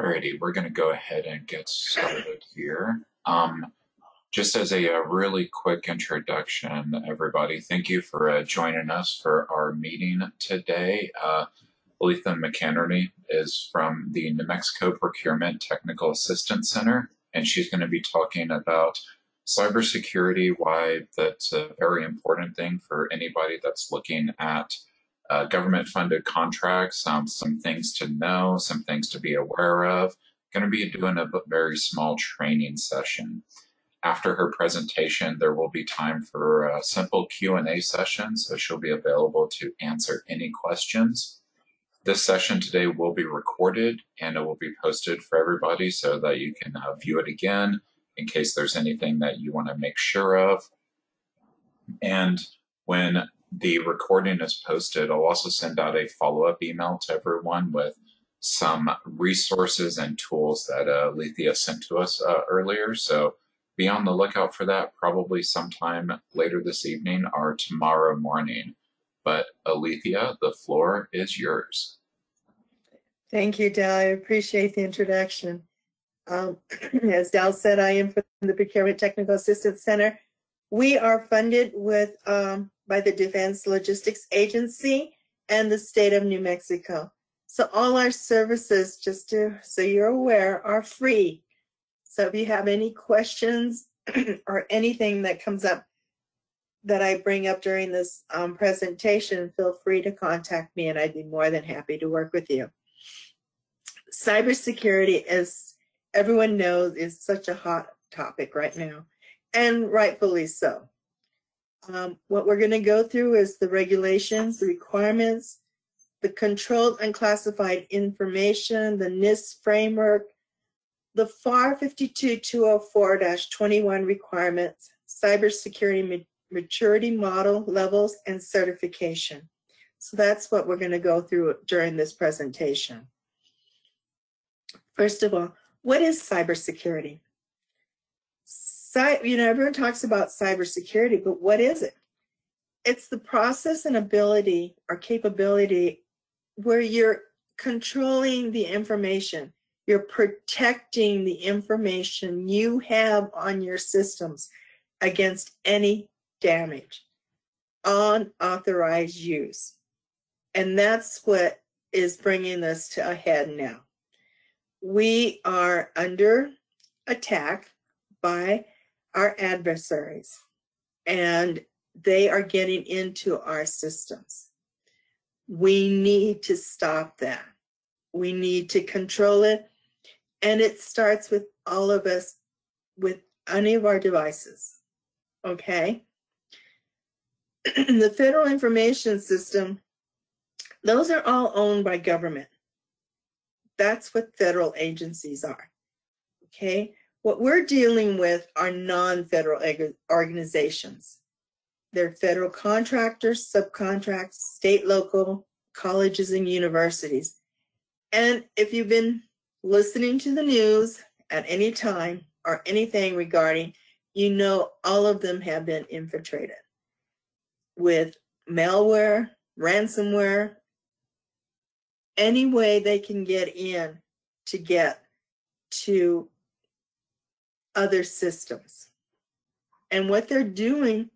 Alrighty, we're going to go ahead and get started here. Just as a really quick introduction, everybody, thank you for joining us for our meeting today. Elythia McAnarney is from the New Mexico Procurement Technical Assistance Center, and she's going to be talking about cybersecurity, why that's a very important thing for anybody that's looking at government-funded contracts, some things to know, some things to be aware of. Going to be doing a very small training session. After her presentation, there will be time for a simple Q&A session, so she'll be available to answer any questions. This session today will be recorded, and it will be posted for everybody so that you can view it again in case there's anything that you want to make sure of. And when the recording is posted, I'll also send out a follow-up email to everyone with some resources and tools that Elythia sent to us earlier. So be on the lookout for that probably sometime later this evening or tomorrow morning. But Elythia, the floor is yours. Thank you, Dal. I appreciate the introduction. As Dal said, I am from the Procurement Technical Assistance Center. We are funded with by the Defense Logistics Agency and the state of New Mexico. So all our services, just so you're aware, are free. So if you have any questions or anything that comes up that I bring up during this presentation, feel free to contact me and I'd be more than happy to work with you. Cybersecurity, as everyone knows, is such a hot topic right now, and rightfully so. What we're going to go through is the regulations, the requirements, the controlled unclassified information, the NIST framework, the FAR 52204-21 requirements, cybersecurity maturity model levels, and certification. So that's what we're going to go through during this presentation. First of all, what is cybersecurity? Everyone talks about cybersecurity, but what is it? It's the process and ability or capability where you're controlling the information. You're protecting the information you have on your systems against any damage, unauthorized use. And that's what is bringing us to a head now. We are under attack by our adversaries, and they are getting into our systems. We need to stop that. We need to control it, and it starts with all of us with any of our devices, okay? The Federal Information System, those are all owned by government. That's what federal agencies are, okay? What we're dealing with are non-federal organizations. They're federal contractors, subcontracts, state, local, colleges, and universities. And if you've been listening to the news at any time or anything regarding, you know all of them have been infiltrated with malware, ransomware, any way they can get in to get to other systems. And what they're doing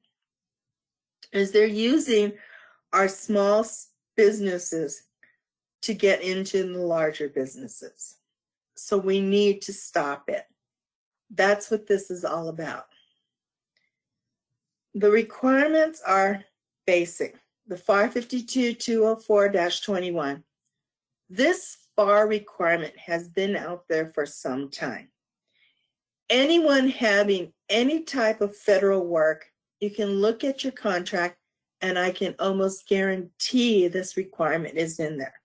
is they're using our small businesses to get into the larger businesses. So we need to stop it. That's what this is all about. The requirements are basic. The FAR 52204-21. This FAR requirement has been out there for some time. Anyone having any type of federal work, you can look at your contract and I can almost guarantee this requirement is in there.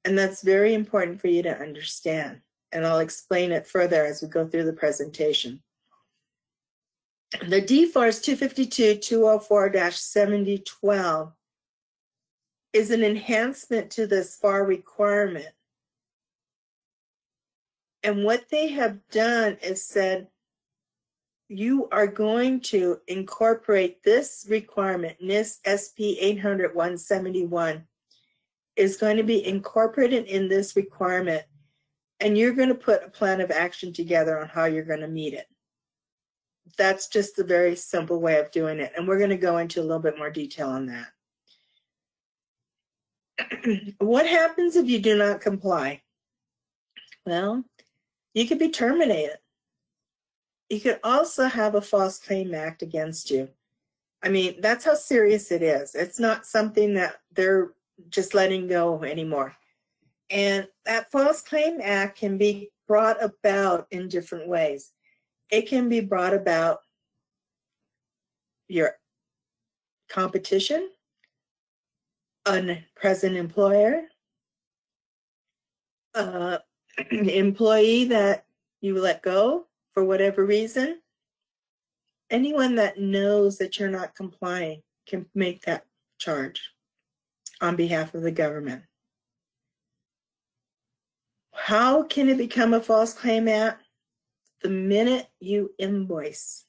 And that's very important for you to understand. And I'll explain it further as we go through the presentation. The DFARS 252-204-7012 is an enhancement to this FAR requirement. And what they have done is said, you are going to incorporate this requirement, NIST SP 800-171 is going to be incorporated in this requirement. and you're going to put a plan of action together on how you're going to meet it. That's just a very simple way of doing it, and we're going to go into a little bit more detail on that. What happens if you do not comply? Well, you could be terminated. You could also have a false claim act against you. I mean, that's how serious it is. It's not something that they're just letting go anymore. And that false claim act can be brought about in different ways. It can be brought about your competition, a present employer, employee that you let go for whatever reason. Anyone that knows that you're not complying can make that charge on behalf of the government. How can it become a false claim act? The minute you invoice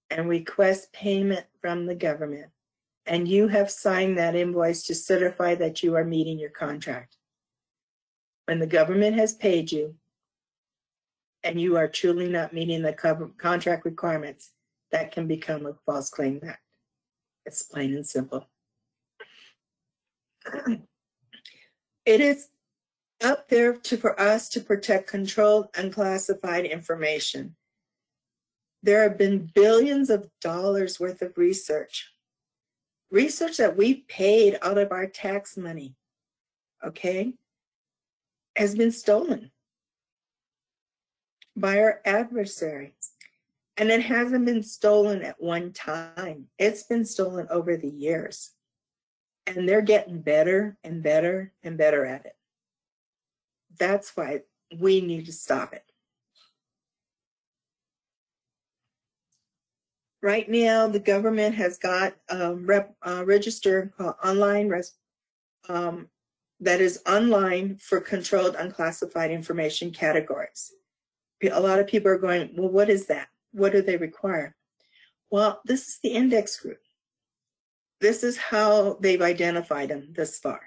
and request payment from the government, and you have signed that invoice to certify that you are meeting your contract. When the government has paid you and you are truly not meeting the contract requirements, that can become a false claim act. It's plain and simple. It is up there for us to protect controlled, unclassified information. There have been billions of dollars worth of research that we paid out of our tax money, okay, has been stolen by our adversaries. And it hasn't been stolen at one time. It's been stolen over the years. And they're getting better and better and better at it. That's why we need to stop it. Right now, the government has got a register called online that is online for controlled unclassified information categories. A lot of people are going, well, what is that? What do they require? Well, this is the index group. This is how they've identified them thus far.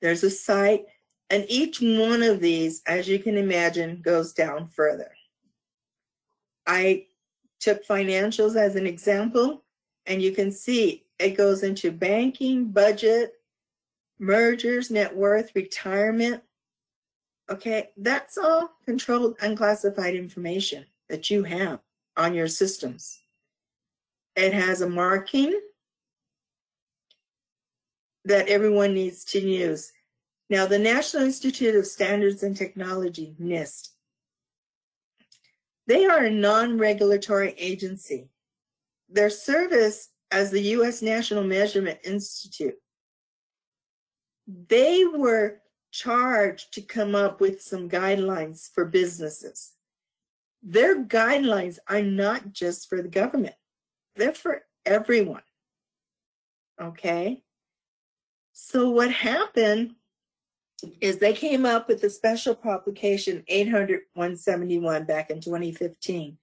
There's a site, and each one of these, as you can imagine, goes down further. I took financials as an example, and you can see it goes into banking, budget, mergers, net worth, retirement. Okay, that's all controlled unclassified information that you have on your systems. It has a marking that everyone needs to use. Now, the National Institute of Standards and Technology, NIST, they are a non-regulatory agency. Their service as the U.S. National Measurement Institute, they were charged to come up with some guidelines for businesses. Their guidelines are not just for the government. They're for everyone. Okay? So what happened is they came up with a special publication 800-171 back in 2015.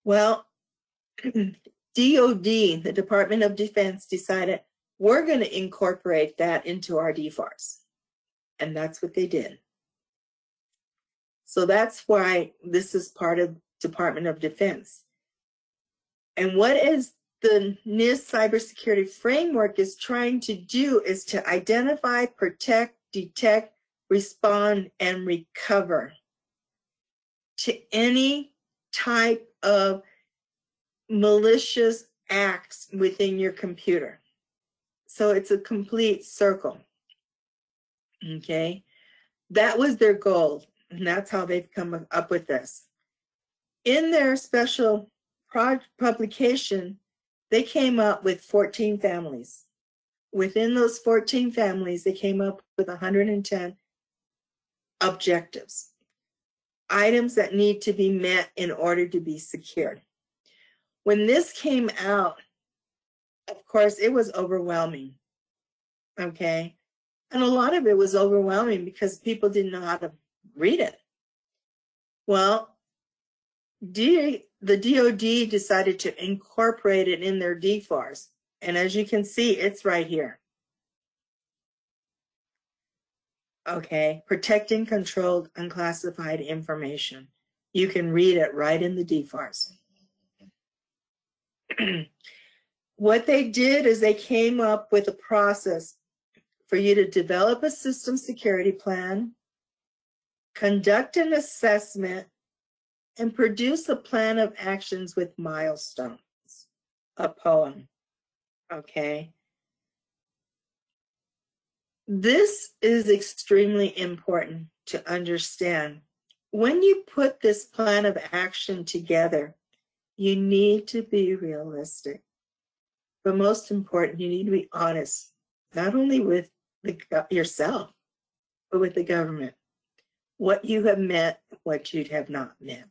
Well, DOD, the Department of Defense, decided we're going to incorporate that into our DFARS. And that's what they did. So that's why this is part of Department of Defense. And what is the NIST cybersecurity framework is trying to do is to identify, protect, detect, respond, and recover to any type of malicious acts within your computer. So it's a complete circle. Okay, that was their goal, and that's how they've come up with this. In their special publication, they came up with 14 families. Within those 14 families, they came up with 110 objectives, items that need to be met in order to be secured. When this came out, of course, it was overwhelming, okay? And a lot of it was overwhelming because people didn't know how to read it. Well, the DOD decided to incorporate it in their DFARS. And as you can see, it's right here. Okay, protecting controlled unclassified information. You can read it right in the DFARS. What they did is they came up with a process for you to develop a system security plan, conduct an assessment, and produce a plan of actions with milestones, a poem. Okay. This is extremely important to understand. When you put this plan of action together, you need to be realistic. But most important, you need to be honest, not only with yourself, but with the government. What you have met, what you have not met.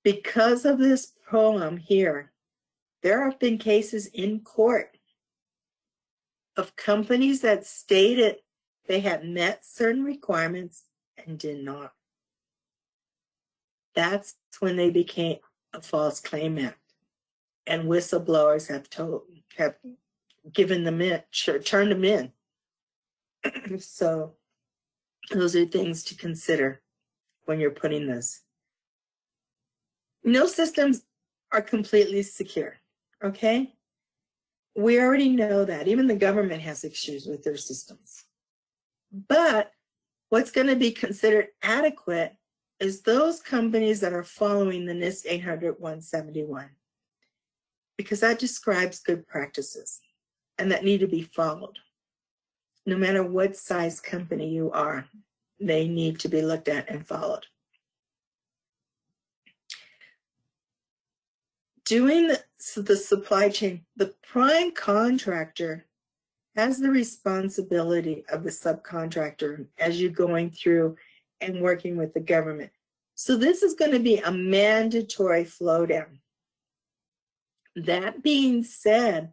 Because of this poem here, there have been cases in court of companies that stated they had met certain requirements and did not. That's when they became a False Claim Act. And whistleblowers have given them in, turned them in. So those are things to consider when you're putting this. No systems are completely secure, okay? We already know that. Even the government has issues with their systems. But what's going to be considered adequate is those companies that are following the NIST 800-171, because that describes good practices and that need to be followed. No matter what size company you are, they need to be looked at and followed. Doing the supply chain, the prime contractor has the responsibility of the subcontractor as you're going through and working with the government. So this is going to be a mandatory flow down. That being said,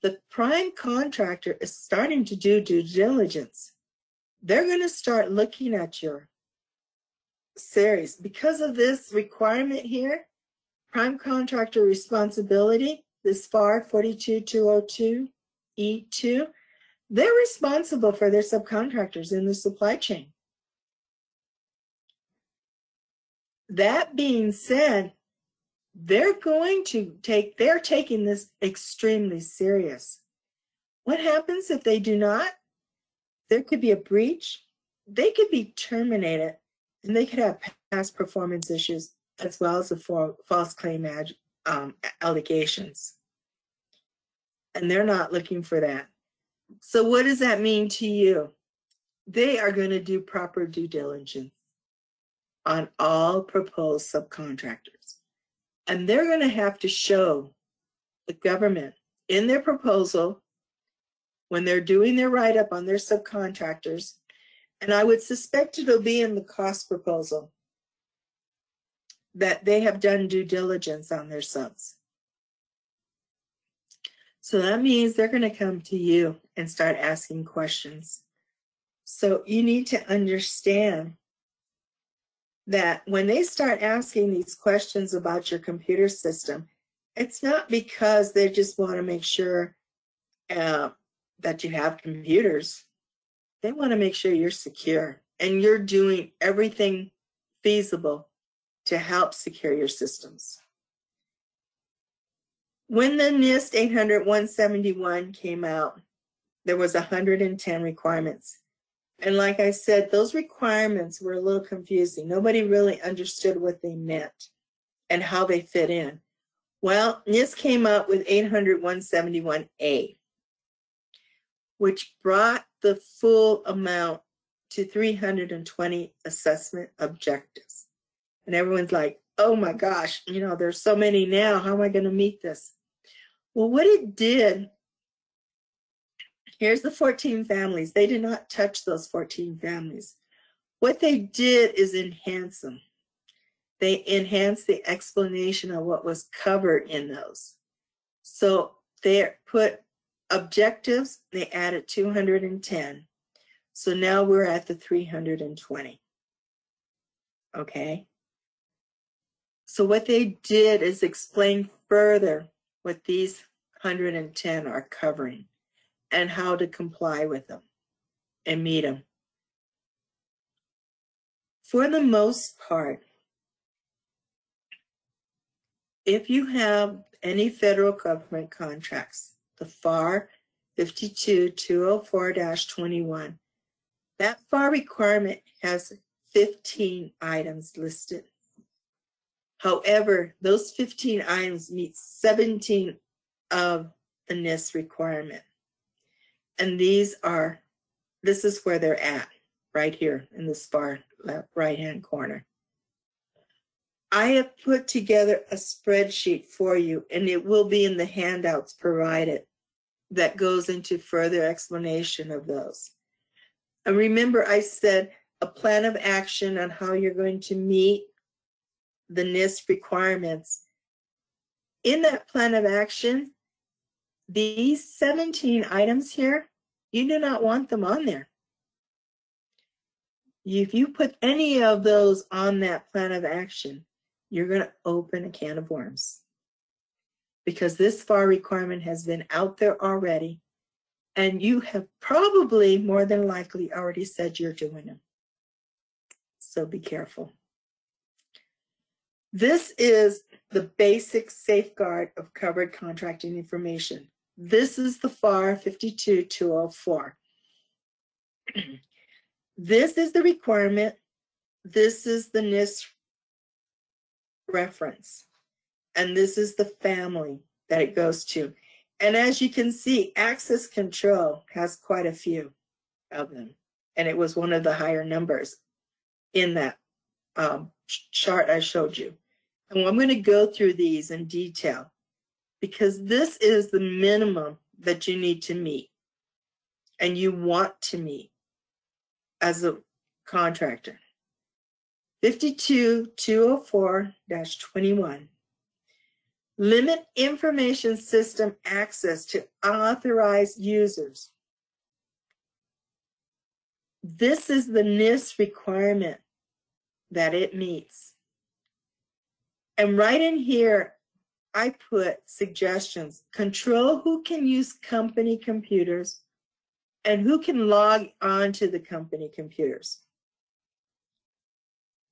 the prime contractor is starting to do due diligence. They're going to start looking at your series. Because of this requirement here, prime contractor responsibility, this FAR 42202E2, they're responsible for their subcontractors in the supply chain. That being said, they're taking this extremely serious. What happens if they do not? There could be a breach. They could be terminated, and they could have past performance issues as well as the false claim allegations. And they're not looking for that. So what does that mean to you? They are going to do proper due diligence on all proposed subcontractors. And they're going to have to show the government in their proposal when they're doing their write-up on their subcontractors, and I would suspect it'll be in the cost proposal, that they have done due diligence on their subs. So that means they're going to come to you and start asking questions. So you need to understand that when they start asking these questions about your computer system, it's not because they just want to make sure that you have computers. They want to make sure you're secure and you're doing everything feasible to help secure your systems. When the NIST 800-171 came out, there was 110 requirements. And like I said, those requirements were a little confusing. Nobody really understood what they meant and how they fit in. Well, NIST came up with 800-171A, which brought the full amount to 320 assessment objectives. And everyone's like, oh my gosh, there's so many now. How am I going to meet this? Well, what it did, here's the 14 families. They did not touch those 14 families. What they did is enhance them. They enhanced the explanation of what was covered in those. So they put objectives, they added 210. So now we're at the 320. Okay. So what they did is explain further what these 110 are covering and how to comply with them. and meet them. For the most part, if you have any federal government contracts, the FAR 52204-21, that FAR requirement has 15 items listed. However, those 15 items meet 17 of the NIST requirement. And this is where they're at, right here in this far left right-hand corner. I have put together a spreadsheet for you, and it will be in the handouts provided that goes into further explanation of those. And remember, I said a plan of action on how you're going to meet the NIST requirements. In that plan of action, these 17 items here, you do not want them on there. If you put any of those on that plan of action, you're going to open a can of worms, because this FAR requirement has been out there already, and you have probably more than likely already said you're doing them. So be careful. This is the basic safeguard of covered contracting information. This is the FAR 52204. This is the requirement. This is the NIST reference. And this is the family that it goes to. And as you can see, access control has quite a few of them. And it was one of the higher numbers in that chart I showed you. And I'm going to go through these in detail, because this is the minimum that you need to meet and you want to meet as a contractor. 52204-21. Limit information system access to unauthorized users. This is the NIST requirement that it meets. And right in here, I put suggestions. Control who can use company computers and who can log on to the company computers.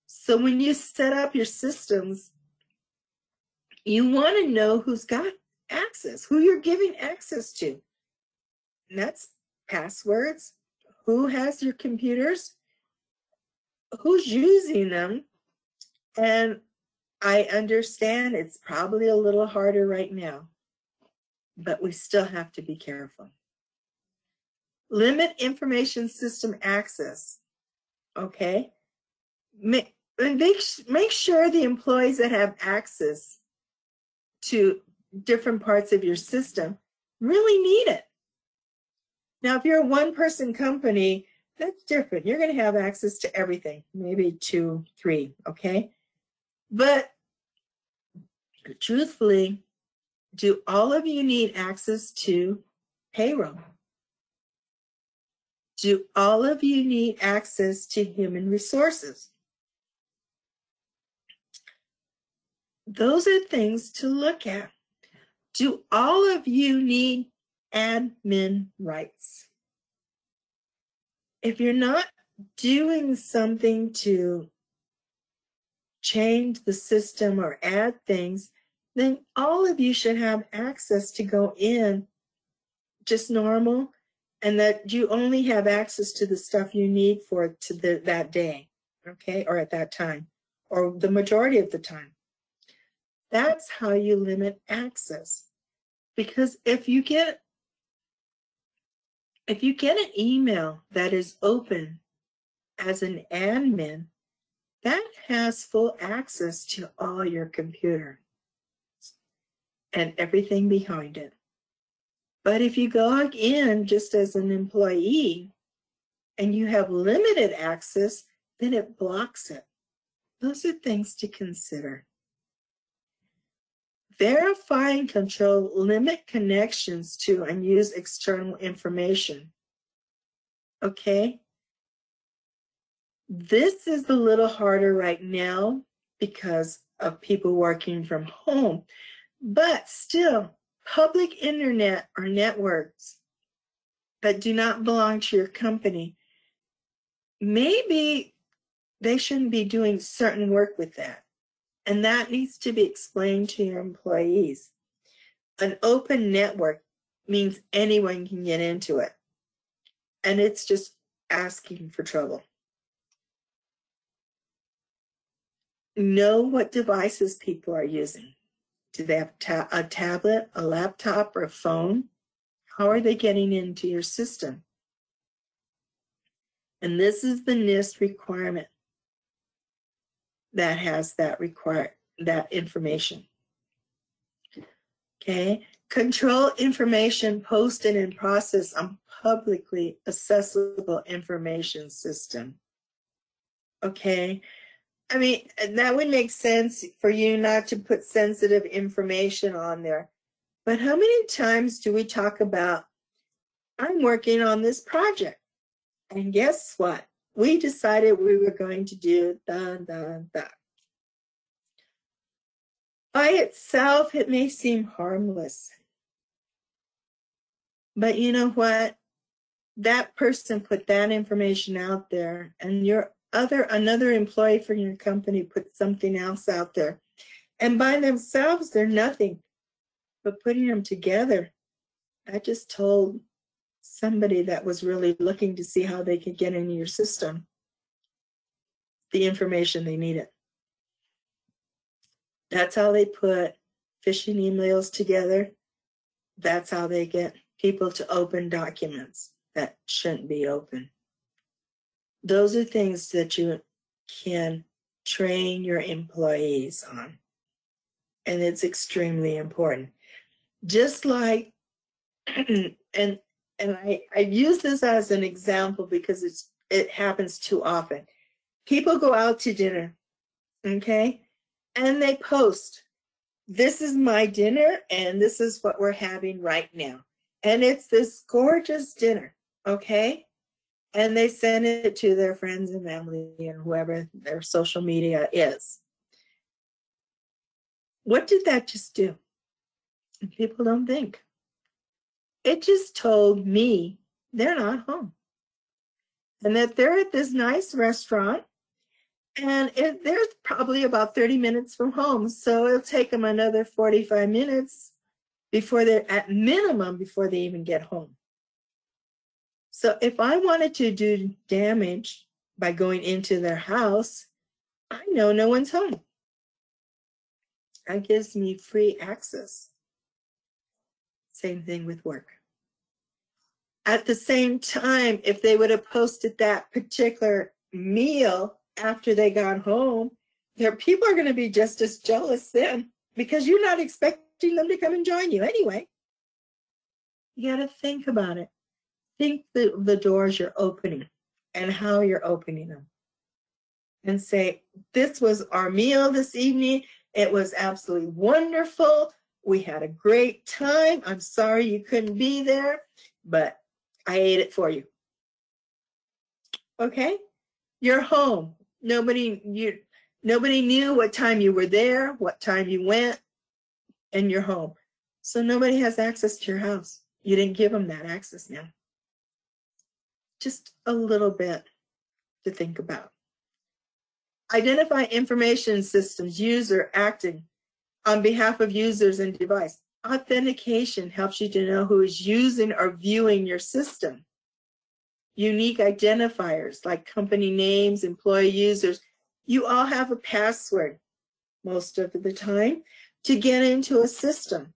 So when you set up your systems, you want to know who's got access, who you're giving access to. And that's passwords, who has your computers, who's using them. And I understand it's probably a little harder right now, but we still have to be careful. Limit information system access, okay? Make sure the employees that have access to different parts of your system really need it. Now, if you're a one-person company, that's different. You're going to have access to everything, maybe 2, 3, okay? But truthfully, do all of you need access to payroll? Do all of you need access to human resources? Those are things to look at. Do all of you need admin rights? If you're not doing something to change the system or add things, then all of you should have access to go in just normal, and that you only have access to the stuff you need for that day, okay, or at that time, or the majority of the time. That's how you limit access. Because if you get an email that is open as an admin, that has full access to all your computer and everything behind it. But if you log in just as an employee and you have limited access, then it blocks it. Those are things to consider. Verify and control limit connections to and use external information. Okay? This is a little harder right now because of people working from home, but still, public internet or networks that do not belong to your company maybe they shouldn't be doing certain work with that. And that needs to be explained to your employees. An open network means anyone can get into it. And it's just asking for trouble. Know what devices people are using. Do they have a tablet, a laptop, or a phone? How are they getting into your system? And this is the NIST requirement that has that information. Okay, control information posted and processed on publicly accessible information system. Okay, I mean, that would make sense for you not to put sensitive information on there. But how many times do we talk about, I'm working on this project, and guess what? We decided we were going to do da. By itself, it may seem harmless. But you know what? That person put that information out there, and another employee from your company put something else out there. And by themselves, they're nothing. But putting them together, I just told somebody that was really looking to see how they could get into your system the information they needed. That's how they put phishing emails together. That's how they get people to open documents that shouldn't be open. Those are things that you can train your employees on. And it's extremely important. Just like, and I use this as an example because it happens too often. People go out to dinner, okay? And they post, this is my dinner and this is what we're having right now. And it's this gorgeous dinner, okay? And they send it to their friends and family and whoever their social media is. What did that just do? People don't think. It just told me they're not home. And that they're at this nice restaurant and they're probably about 30 minutes from home. So it'll take them another 45 minutes before they're at minimum before they even get home. So if I wanted to do damage by going into their house, I know no one's home. That gives me free access. Same thing with work. At the same time, if they would have posted that particular meal after they got home, their people are going to be just as jealous then because you're not expecting them to come and join you anyway. You got to think about it. Think the doors you're opening and how you're opening them. And say, this was our meal this evening. It was absolutely wonderful. We had a great time. I'm sorry you couldn't be there, but I ate it for you. Okay? You're home. Nobody knew what time you were there, what time you went, and you're home. So nobody has access to your house. You didn't give them that access now. Just a little bit to think about. Identify information systems, user acting on behalf of users and device. Authentication helps you to know who is using or viewing your system. Unique identifiers like company names, employee users. You all have a password most of the time to get into a system.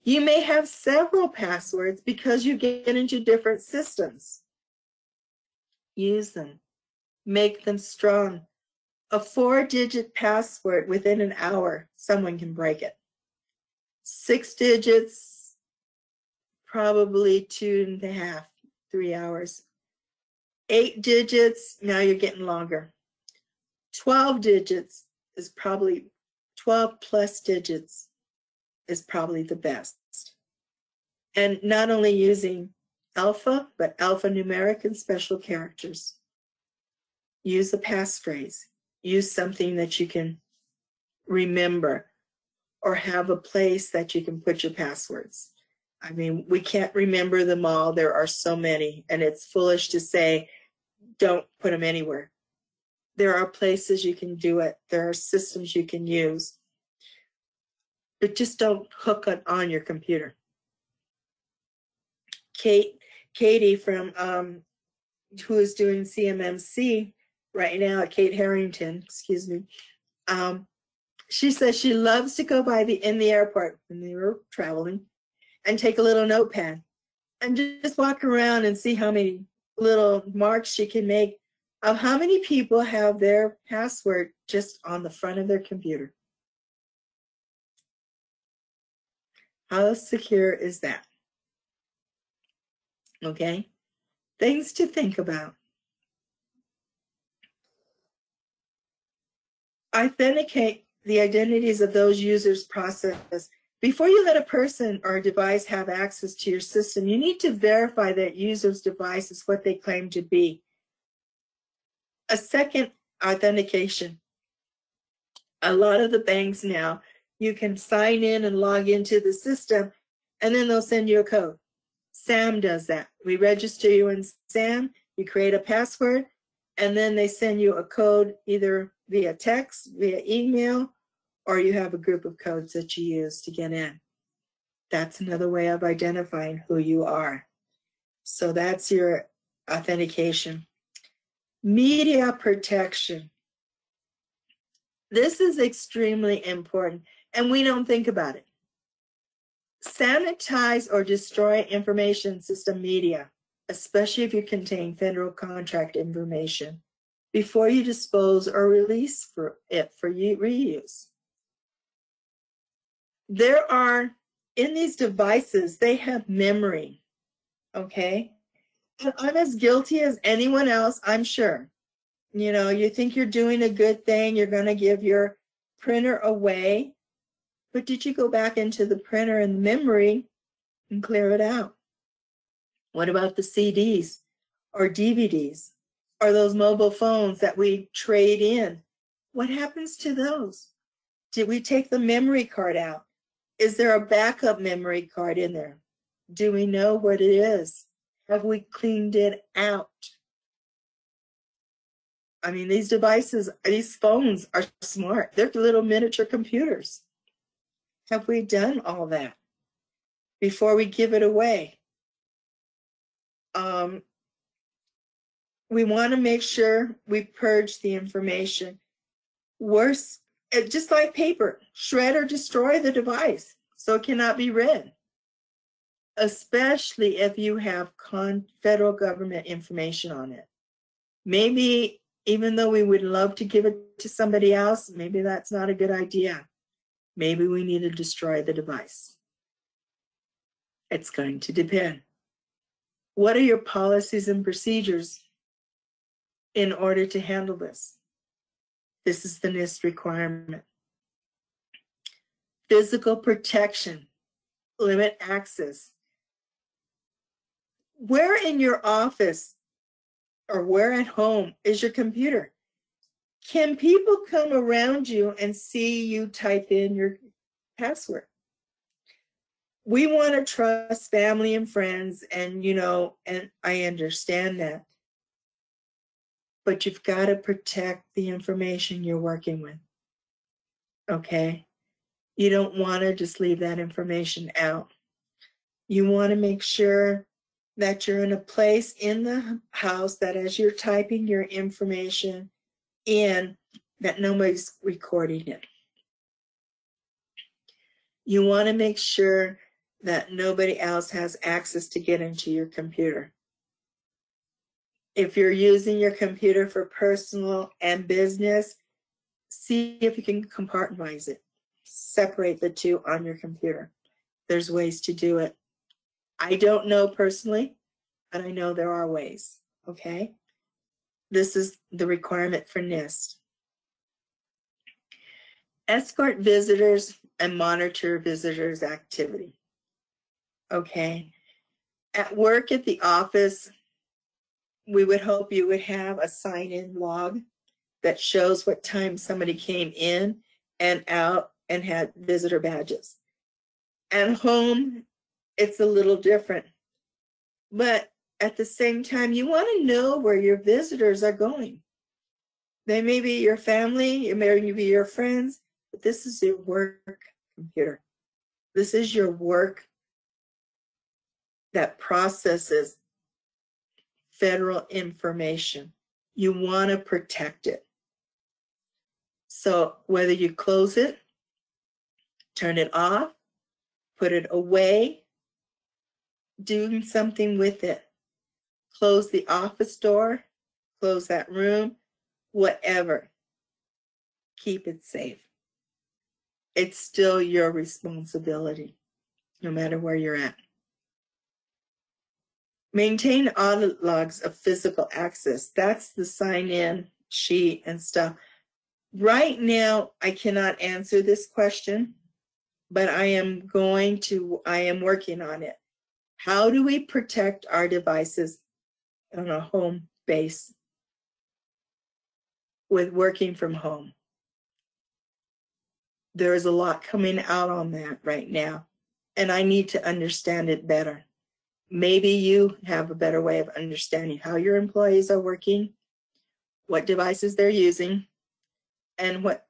You may have several passwords because you get into different systems. Use them. Make them strong. A 4-digit password within an hour, someone can break it. 6 digits, probably 2.5, 3 hours. 8 digits, now you're getting longer. 12 digits is probably, 12 plus digits is probably the best. And not only using alpha, but alphanumeric and special characters. Use a passphrase. Use something that you can remember or have a place that you can put your passwords. I mean, we can't remember them all. There are so many, and it's foolish to say don't put them anywhere. There are places you can do it. There are systems you can use. But just don't hook it on your computer. Katie from who is doing CMMC right now at Kate Harrington, excuse me. She says she loves to go by in the airport when they were traveling and take a little notepad and just walk around and see how many little marks she can make of how many people have their password just on the front of their computer. How secure is that? Okay, things to think about. Authenticate the identities of those users' processes. Before you let a person or a device have access to your system, you need to verify that user's device is what they claim to be. A second, authentication. A lot of the banks now, you can sign in and log into the system, and then they'll send you a code. SAM does that. We register you in SAM, you create a password, and then they send you a code either via text, via email, or you have a group of codes that you use to get in. That's another way of identifying who you are. So that's your authentication. Media protection. This is extremely important, and we don't think about it. Sanitize or destroy information system media, especially if you contain federal contract information, before you dispose or release it for reuse. There are, in these devices, they have memory, okay? And I'm as guilty as anyone else, I'm sure. You know, you think you're doing a good thing, you're going to give your printer away, but did you go back into the printer and memory and clear it out? What about the CDs or DVDs or those mobile phones that we trade in? What happens to those? Did we take the memory card out? Is there a backup memory card in there? Do we know what it is? Have we cleaned it out? I mean, these devices, these phones are smart. They're little miniature computers. Have we done all that before we give it away? We want to make sure we purge the information. Worse, just like paper, shred or destroy the device so it cannot be read, especially if you have federal government information on it. Maybe even though we would love to give it to somebody else, maybe that's not a good idea. Maybe we need to destroy the device. It's going to depend. What are your policies and procedures in order to handle this? This is the NIST requirement. Physical protection, limit access. Where in your office or where at home is your computer? Can people come around you and see you type in your password? We want to trust family and friends, and you know, and I understand that. But you've got to protect the information you're working with. Okay? You don't want to just leave that information out. You want to make sure that you're in a place in the house that as you're typing your information in, that nobody's recording it. You want to make sure that nobody else has access to get into your computer. If you're using your computer for personal and business, see if you can compartmentalize it. Separate the two on your computer. There's ways to do it. I don't know personally, but I know there are ways, okay? This is the requirement for NIST. Escort visitors and monitor visitors' activity. Okay. At work, at the office, we would hope you would have a sign-in log that shows what time somebody came in and out and had visitor badges. At home, it's a little different. But at the same time, you want to know where your visitors are going. They may be your family, it may be your friends, but this is your work computer. This is your work that processes federal information. You want to protect it. So whether you close it, turn it off, put it away, doing something with it, close the office door, close that room, whatever, keep it safe. It's still your responsibility, no matter where you're at. Maintain audit logs of physical access. That's the sign-in sheet and stuff. Right now, I cannot answer this question, but I am working on it. How do we protect our devices on a home base with working from home? There is a lot coming out on that right now, and I need to understand it better. Maybe you have a better way of understanding how your employees are working, what devices they're using, and what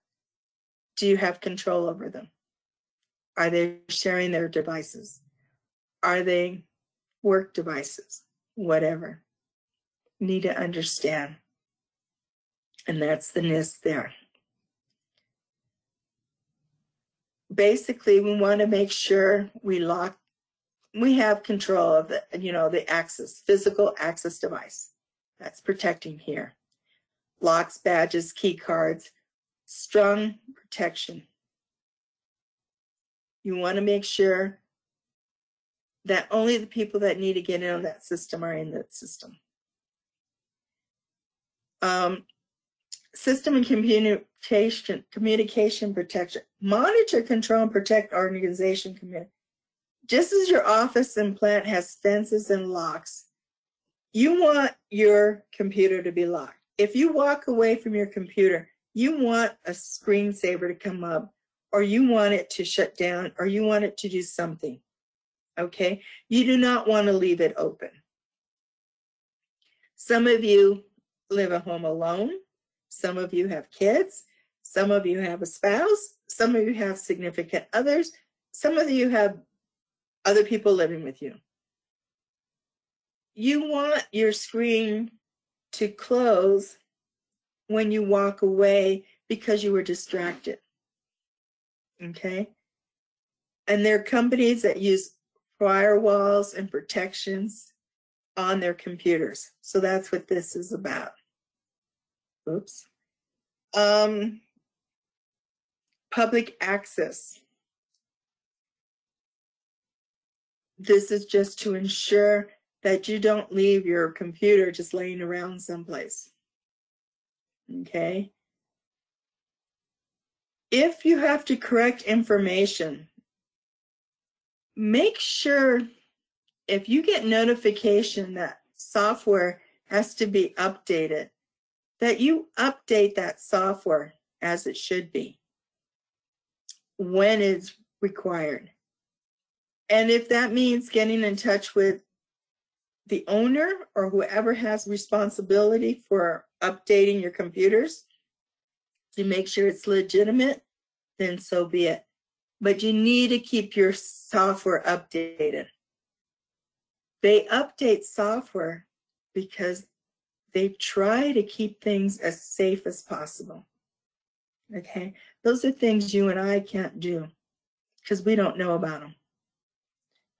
do you have control over them? Are they sharing their devices? Are they work devices? Whatever. You need to understand. And that's the NIST there. Basically, we want to make sure we have control of the access, physical access device. That's protecting here. Locks, badges, key cards, strong protection. You want to make sure that only the people that need to get in on that system are in that system. System and communication protection. Monitor, control, and protect organization community. Just as your office and plant has fences and locks, you want your computer to be locked. If you walk away from your computer, you want a screensaver to come up, or you want it to shut down, or you want it to do something, okay? You do not want to leave it open. Some of you live at home alone. Some of you have kids. Some of you have a spouse. Some of you have significant others. Some of you have other people living with you. You want your screen to close when you walk away because you were distracted, okay? And there are companies that use firewalls and protections on their computers. So that's what this is about. Oops. Public access. This is just to ensure that you don't leave your computer just laying around someplace. Okay? If you have to correct information, make sure if you get notification that software has to be updated, that you update that software as it should be when it's required. And if that means getting in touch with the owner or whoever has responsibility for updating your computers to make sure it's legitimate, then so be it. But you need to keep your software updated. They update software because they try to keep things as safe as possible. Okay? Those are things you and I can't do because we don't know about them.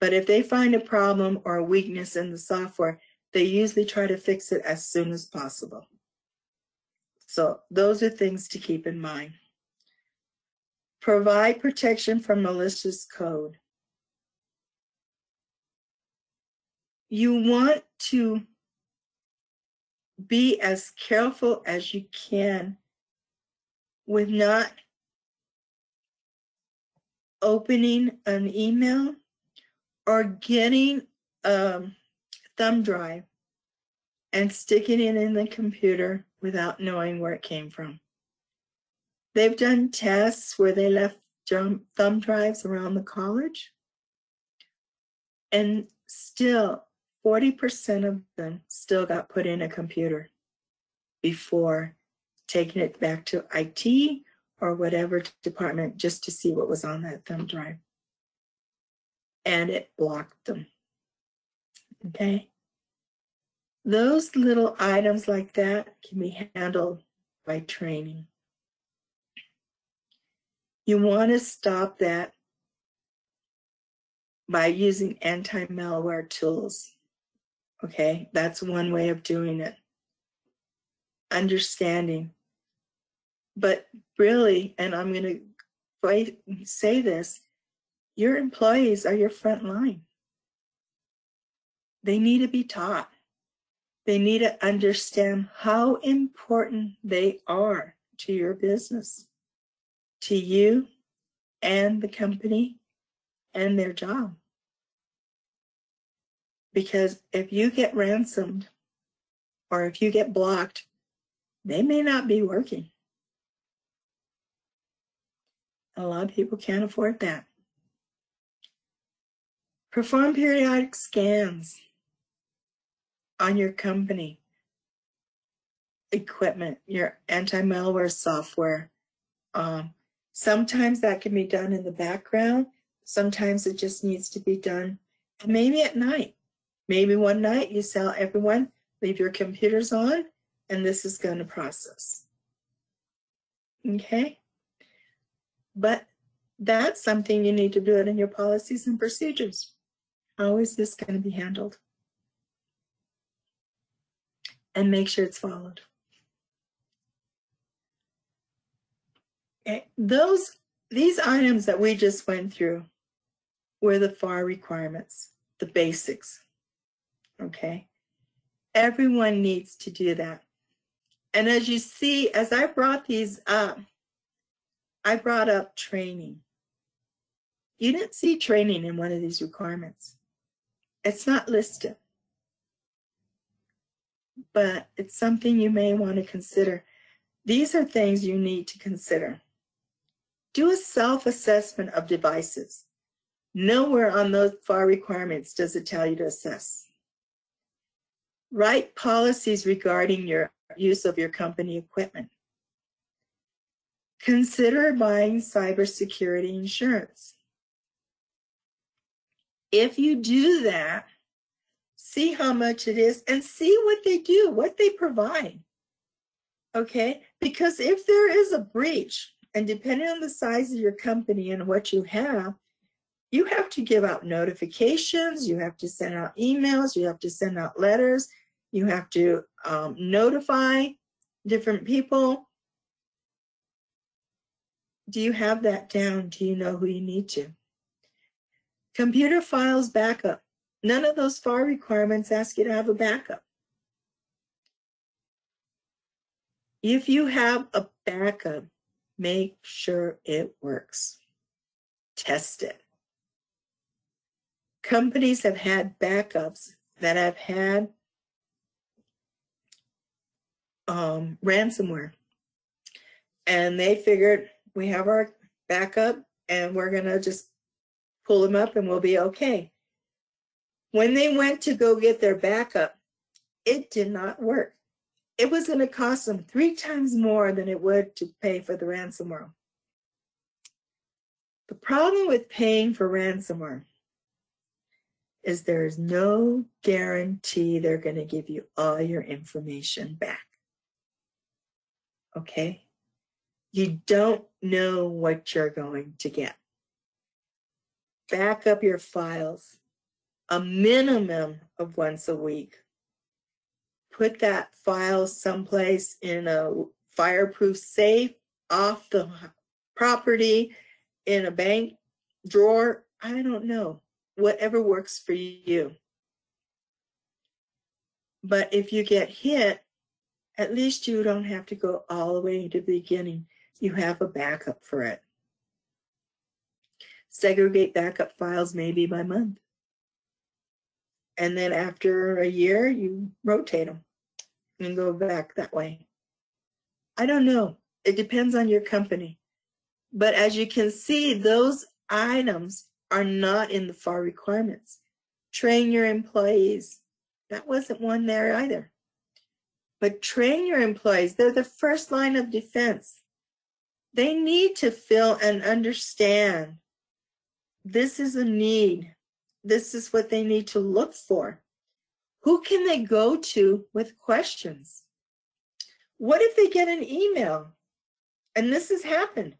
But if they find a problem or a weakness in the software, they usually try to fix it as soon as possible. So those are things to keep in mind. Provide protection from malicious code. You want to be as careful as you can with not opening an email or getting a thumb drive and sticking it in the computer without knowing where it came from. They've done tests where they left thumb drives around the college, and still 40% of them still got put in a computer before taking it back to IT or whatever department just to see what was on that thumb drive. And it blocked them. Okay? Those little items like that can be handled by training. You want to stop that by using anti-malware tools. Okay? That's one way of doing it. Understanding. But really, and I'm going to say this, your employees are your front line. They need to be taught. They need to understand how important they are to your business, to you and the company and their job. Because if you get ransomed or if you get blocked, they may not be working. A lot of people can't afford that. Perform periodic scans on your company equipment, your anti-malware software. Sometimes that can be done in the background. Sometimes it just needs to be done maybe at night. Maybe one night you tell everyone, leave your computers on, and this is going to process. Okay? But that's something you need to do it in your policies and procedures. How is this going to be handled? And make sure it's followed. Okay. These items that we just went through were the FAR requirements, the basics. Okay? Everyone needs to do that. And as you see, as I brought these up, I brought up training. You didn't see training in one of these requirements. It's not listed. But it's something you may want to consider. These are things you need to consider. Do a self-assessment of devices. Nowhere on those FAR requirements does it tell you to assess. Write policies regarding your use of your company equipment. Consider buying cybersecurity insurance. If you do that, see how much it is and see what they do, what they provide. Okay? Because if there is a breach, and depending on the size of your company and what you have to give out notifications, you have to send out emails, you have to send out letters, you have to notify different people. Do you have that down? Do you know who you need to? Computer files backup. None of those FAR requirements ask you to have a backup. If you have a backup, make sure it works. Test it. Companies have had backups that have had ransomware. And they figured, we have our backup and we're going to just pull them up and we'll be okay. When they went to go get their backup, it did not work. It was going to cost them 3 times more than it would to pay for the ransomware. The problem with paying for ransomware is there is no guarantee they're going to give you all your information back. Okay? You don't know what you're going to get. Back up your files a minimum of once a week. Put that file someplace in a fireproof safe, off the property, in a bank drawer. I don't know. Whatever works for you. But if you get hit, at least you don't have to go all the way to the beginning. You have a backup for it. Segregate backup files maybe by month. And then after a year, you rotate them and go back that way. I don't know. It depends on your company. But as you can see, those items are not in the FAR requirements. Train your employees That wasn't one there either. But train your employees. They're the first line of defense. They need to feel and understand this is a need. This is what they need to look for. Who can they go to with questions? What if they get an email? And this has happened.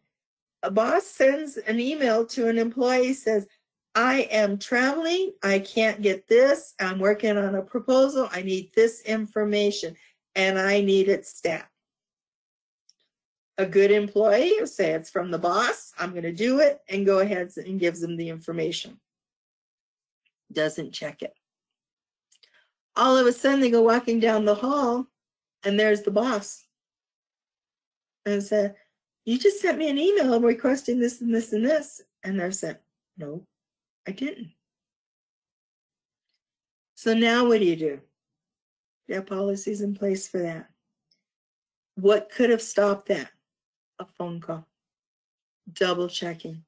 A boss sends an email to an employee, says, I am traveling. I can't get this. I'm working on a proposal. I need this information, and I need it stat. A good employee will say it's from the boss. I'm going to do it, and go ahead and gives them the information. Doesn't check it. All of a sudden, they go walking down the hall, and there's the boss. And said, you just sent me an email requesting this and this and this. And they're saying, no, I didn't. So now what do? You have policies in place for that. What could have stopped that? A phone call. Double checking.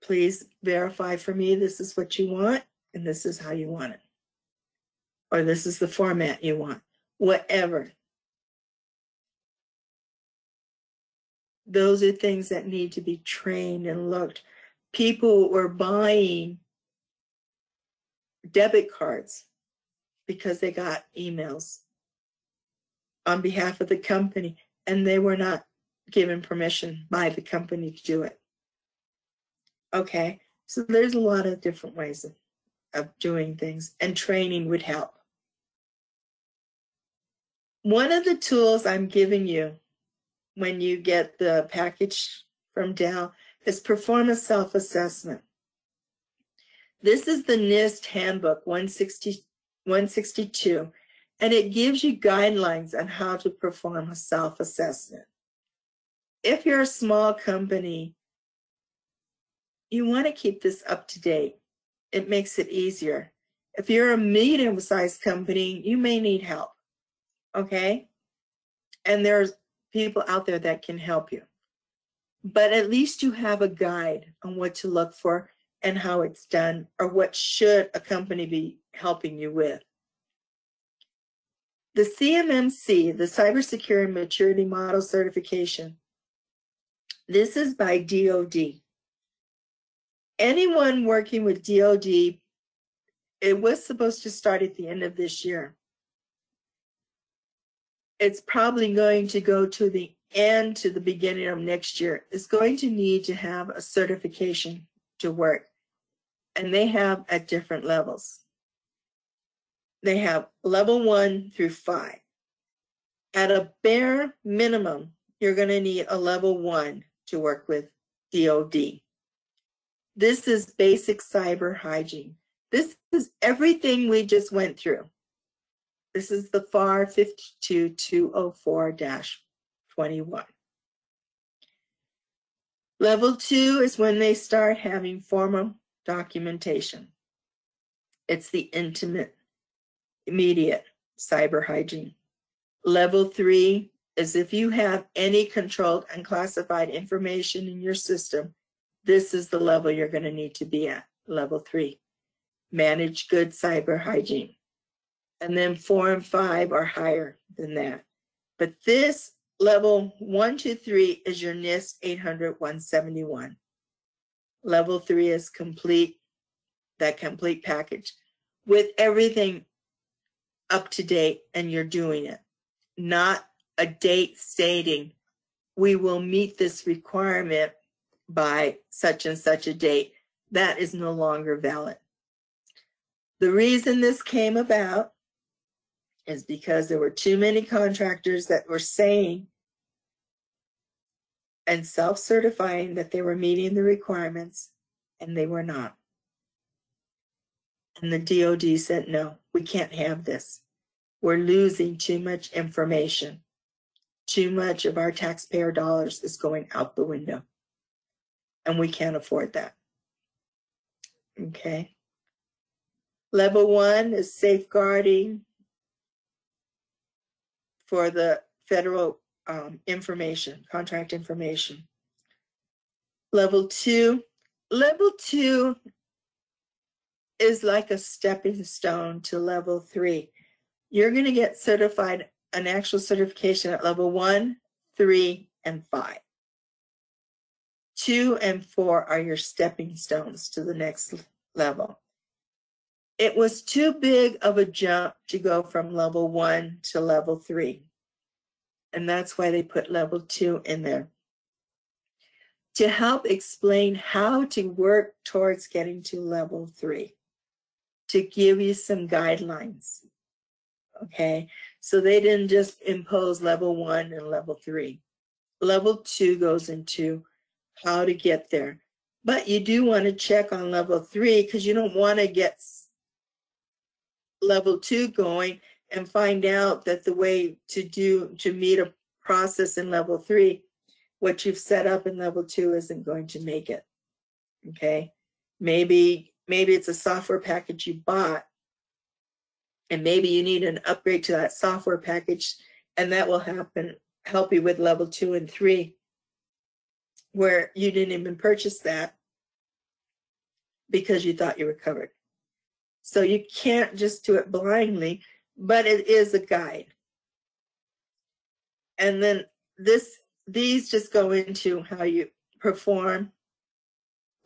Please verify for me this is what you want and this is how you want it. Or this is the format you want. Whatever. Those are things that need to be trained and looked. People were buying debit cards because they got emails on behalf of the company, and they were not given permission by the company to do it. Okay, so there's a lot of different ways of doing things, and training would help. One of the tools I'm giving you when you get the package from Dell is perform a self-assessment. This is the NIST Handbook 162, and it gives you guidelines on how to perform a self-assessment. If you're a small company, you want to keep this up to date. It makes it easier. If you're a medium-sized company, you may need help, okay? And there's people out there that can help you. But at least you have a guide on what to look for and how it's done, or what should a company be helping you with. The CMMC, the Cybersecurity Maturity Model Certification, this is by DoD. Anyone working with DoD, it was supposed to start at the end of this year. It's probably going to go to the end, to the beginning of next year. It's going to need to have a certification to work. And they have at different levels. They have level 1 through 5. At a bare minimum, you're going to need a level 1 to work with DoD. This is basic cyber hygiene. This is everything we just went through. This is the FAR 52204-21. Level 2 is when they start having formal documentation. It's the immediate cyber hygiene. Level 3 is if you have any controlled unclassified information in your system, this is the level you're going to need to be at, level 3. Manage good cyber hygiene. And then 4 and 5 are higher than that. But this level 1 to 3 is your NIST 800-171. Level 3 is complete, that complete package with everything up to date, and you're doing it. Not a date stating we will meet this requirement by such and such a date. That is no longer valid. The reason this came about is because there were too many contractors that were saying and self-certifying that they were meeting the requirements, and they were not. And the DoD said, no, we can't have this. We're losing too much information. Too much of our taxpayer dollars is going out the window. And we can't afford that. Okay. Level 1 is safeguarding for the federal information, contract information. Level 2 is like a stepping stone to level 3. You're going to get certified, an actual certification at level 1, 3, and 5. 2 and 4 are your stepping stones to the next level. It was too big of a jump to go from level 1 to level 3. And that's why they put level 2 in there, to help explain how to work towards getting to level 3, to give you some guidelines. Okay, so they didn't just impose level 1 and level 3. Level 2 goes into how to get there. But you do want to check on level 3 because you don't want to get level 2 going and find out that the way to meet a process in level 3, what you've set up in level 2 isn't going to make it. Okay, maybe it's a software package you bought, and maybe you need an upgrade to that software package, and that will help you with level 2 and 3, where you didn't even purchase that because you thought you were covered. So you can't just do it blindly, but it is a guide. And then these just go into how you perform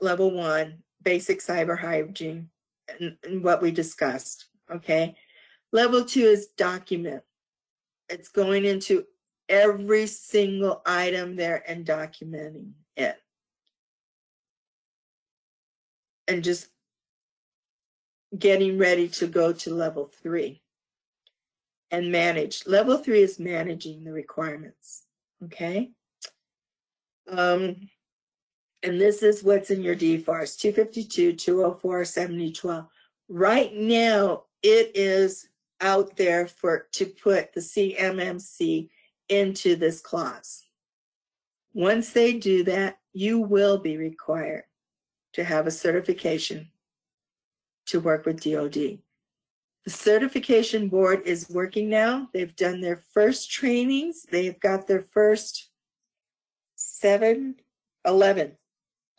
level 1, basic cyber hygiene, and what we discussed. Okay, level 2 is document. It's going into every single item there and documenting it, and just getting ready to go to level 3 and manage. Level 3 is managing the requirements. Okay, and this is what's in your DFARS 252, 204, 7012. Right now, it is out there to put the CMMC into this clause. Once they do that, you will be required to have a certification to work with DoD. The certification board is working now. They've done their first trainings. They've got their first 11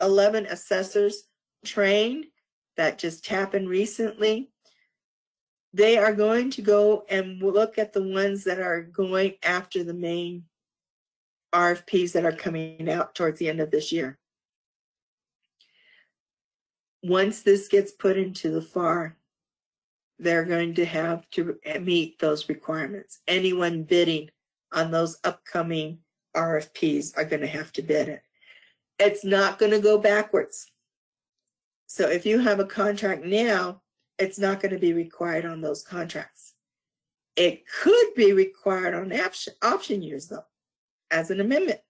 assessors trained. That just happened recently. They are going to go and look at the ones that are going after the main RFPs that are coming out towards the end of this year. Once this gets put into the FAR, they're going to have to meet those requirements. Anyone bidding on those upcoming RFPs are going to have to bid it. It's not going to go backwards. So if you have a contract now, it's not going to be required on those contracts. It could be required on option years, though, as an amendment.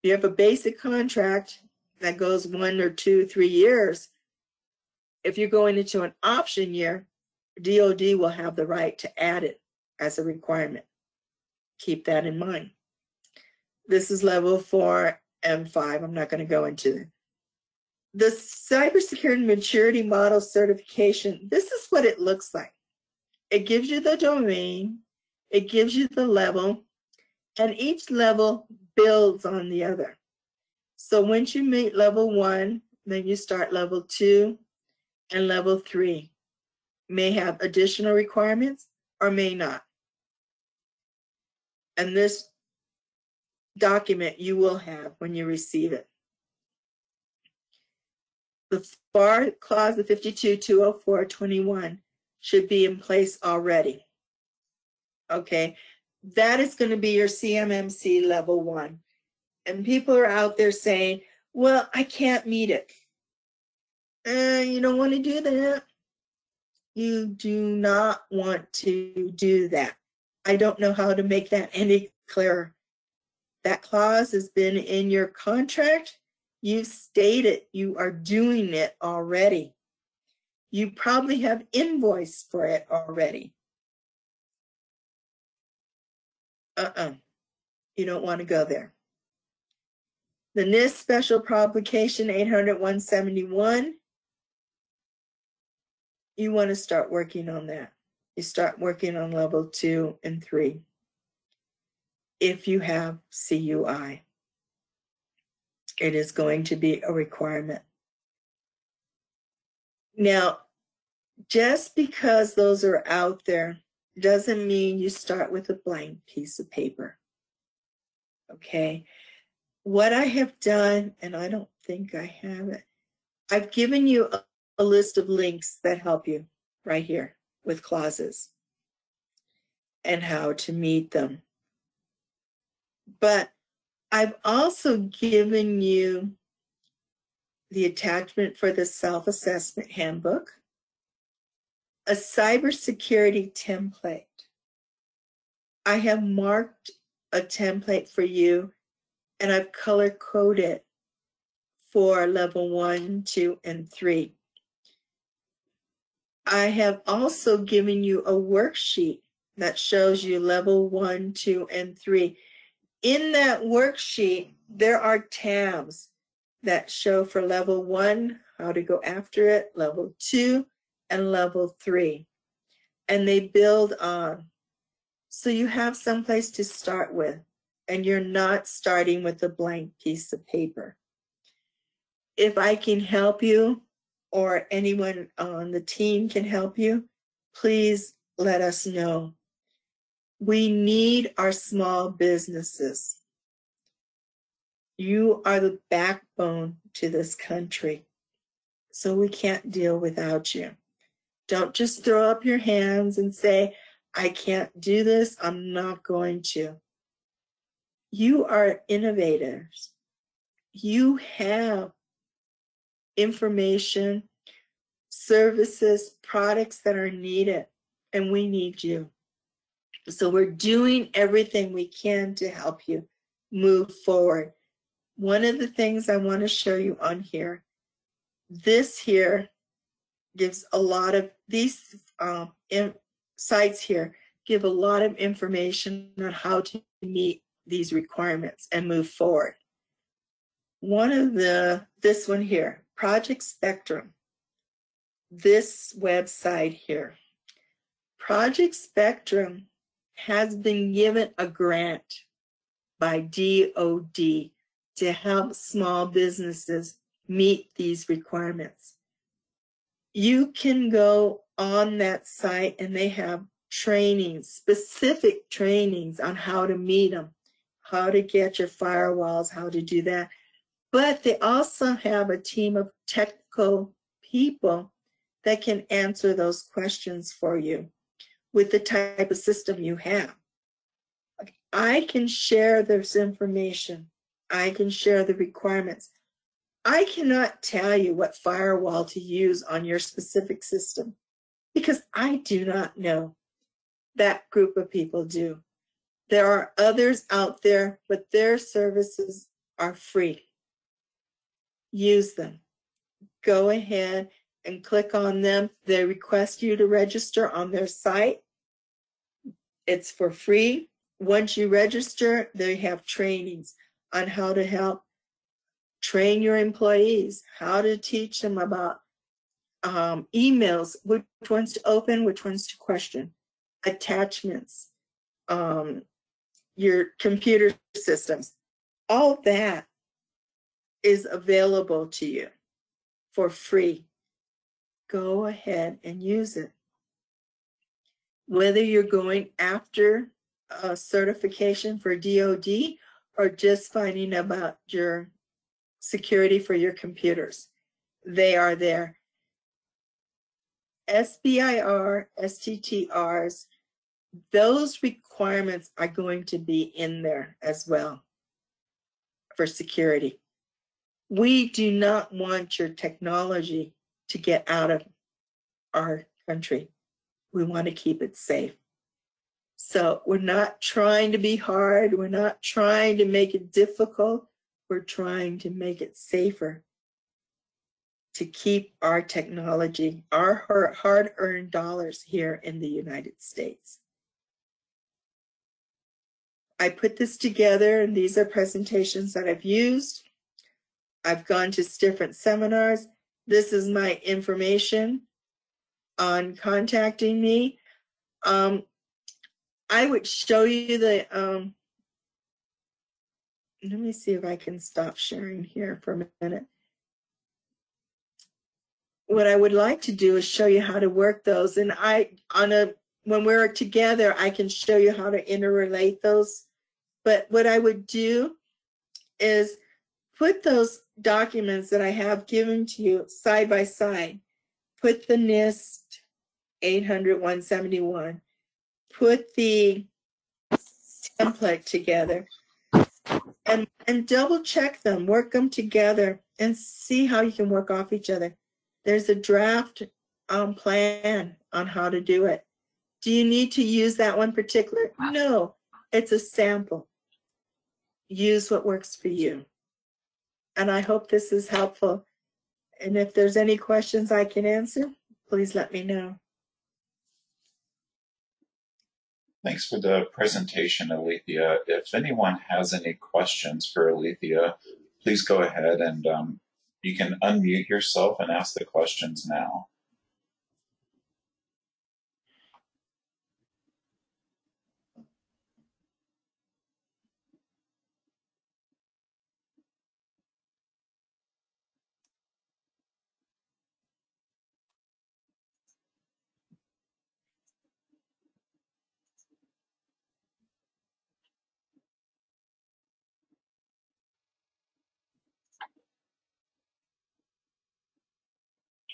If you have a basic contract that goes 1 or 2, 3 years, if you're going into an option year, DoD will have the right to add it as a requirement. Keep that in mind. This is level 4 and 5. I'm not going to go into it. The Cybersecurity Maturity Model Certification, this is what it looks like. It gives you the domain, it gives you the level, and each level builds on the other. So once you meet level 1, then you start level 2 and level 3. May have additional requirements or may not. And this document you will have when you receive it. The FAR clause, the 52, 204, 21, should be in place already. Okay, that is going to be your CMMC level 1. And people are out there saying, well, I can't meet it. You don't want to do that. You do not want to do that. I don't know how to make that any clearer. That clause has been in your contract. You've stated you are doing it already. You probably have invoiced for it already. You don't want to go there. The NIST Special Publication 800-171, you want to start working on that. You start working on level 2 and 3 if you have CUI. It is going to be a requirement. Now, just because those are out there doesn't mean you start with a blank piece of paper. Okay? What I have done, and I don't think I have it, I've given you a list of links that help you right here with clauses and how to meet them. But I've also given you the attachment for the self-assessment handbook, a cybersecurity template. I have marked a template for you, and I've color-coded for level 1, 2, and 3. I have also given you a worksheet that shows you level 1, 2, and 3. In that worksheet, there are tabs that show for level 1, how to go after it, level 2, and level 3. And they build on. So you have someplace to start with, and you're not starting with a blank piece of paper. If I can help you, or anyone on the team can help you, please let us know. We need our small businesses. You are the backbone to this country, so we can't deal without you. Don't just throw up your hands and say, I can't do this, I'm not going to. You are innovators. You have information, services, products that are needed, and we need you. So we're doing everything we can to help you move forward. One of the things I want to show you on here, this here gives a lot of, these sites here give a lot of information on how to meet these requirements and move forward. One of this one here, Project Spectrum, this website here, Project Spectrum has been given a grant by DoD to help small businesses meet these requirements. You can go on that site and they have trainings, specific trainings on how to meet them, how to get your firewalls, how to do that. But they also have a team of technical people that can answer those questions for you with the type of system you have. I can share this information. I can share the requirements. I cannot tell you what firewall to use on your specific system because I do not know. That group of people do. There are others out there, but their services are free. Use them. Go ahead and click on them. They request you to register on their site. It's for free. Once you register, they have trainings on how to help train your employees, how to teach them about emails, which ones to open, which ones to question, attachments, your computer systems. All that is available to you for free. Go ahead and use it. Whether you're going after a certification for DoD or just finding about your security for your computers, they are there. SBIR, STTRs, those requirements are going to be in there as well for security. We do not want your technology to get out of our country. We want to keep it safe. So we're not trying to be hard. We're not trying to make it difficult. We're trying to make it safer to keep our technology, our hard-earned dollars here in the United States. I put this together, and these are presentations that I've used. I've gone to different seminars. This is my information on contacting me. I would show you the, let me see if I can stop sharing here for a minute. what I would like to do is show you how to work those. And when we're together, I can show you how to interrelate those. But what I would do is put those documents that I have given to you side by side. Put the NIST 800-171. Put the template together and double check them, work them together, and see how you can work off each other. There's a draft plan on how to do it. Do you need to use that one particular? No, it's a sample. Use what works for you. And I hope this is helpful. And if there's any questions I can answer, please let me know. Thanks for the presentation, Elythia. If anyone has any questions for Elythia, please go ahead and you can unmute yourself and ask the questions now.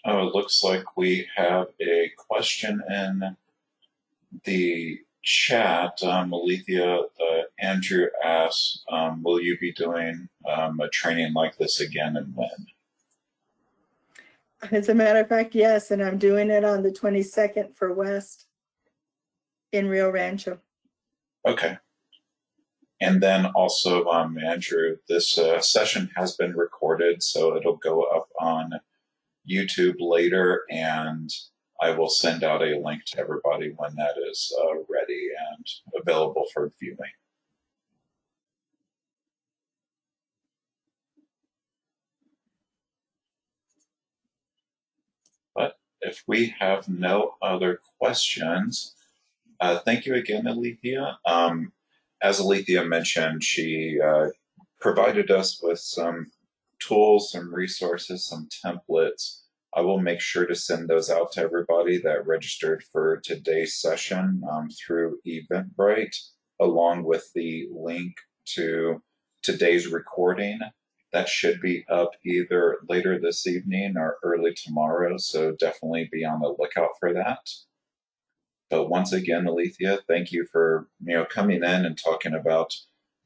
Oh, it looks like we have a question in the chat. Elythia, Andrew asks, will you be doing a training like this again, and when? As a matter of fact, yes, and I'm doing it on the 22nd for West in Rio Rancho. Okay. And then also, Andrew, this session has been recorded, so it'll go up on YouTube later, and I will send out a link to everybody when that is ready and available for viewing. But if we have no other questions, thank you again, Elythia. As Elythia mentioned, she provided us with some tools, some resources, some templates. I will make sure to send those out to everybody that registered for today's session through Eventbrite, along with the link to today's recording. That should be up either later this evening or early tomorrow, so definitely be on the lookout for that. But once again, Elythia, thank you for coming in and talking about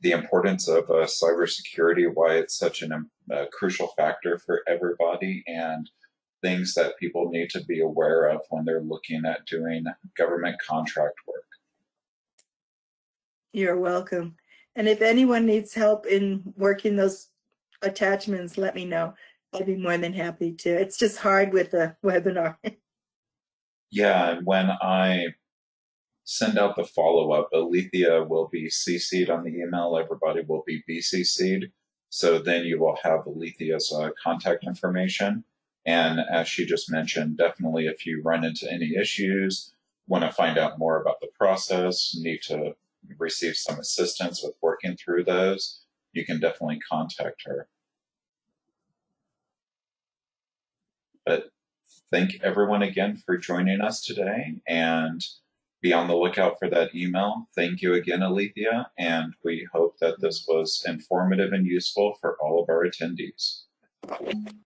the importance of cybersecurity, why it's such a crucial factor for everybody, and things that people need to be aware of when they're looking at doing government contract work. You're welcome. And if anyone needs help in working those attachments, let me know. I'd be more than happy to. It's just hard with the webinar. Yeah, and when I send out the follow-up, Elythia will be CC'd on the email. Everybody will be BCC'd. So then you will have Elethia's contact information. And as she just mentioned, definitely if you run into any issues, want to find out more about the process, need to receive some assistance with working through those, you can definitely contact her. But thank everyone again for joining us today, and be on the lookout for that email. Thank you again, Elythia, and we hope that this was informative and useful for all of our attendees.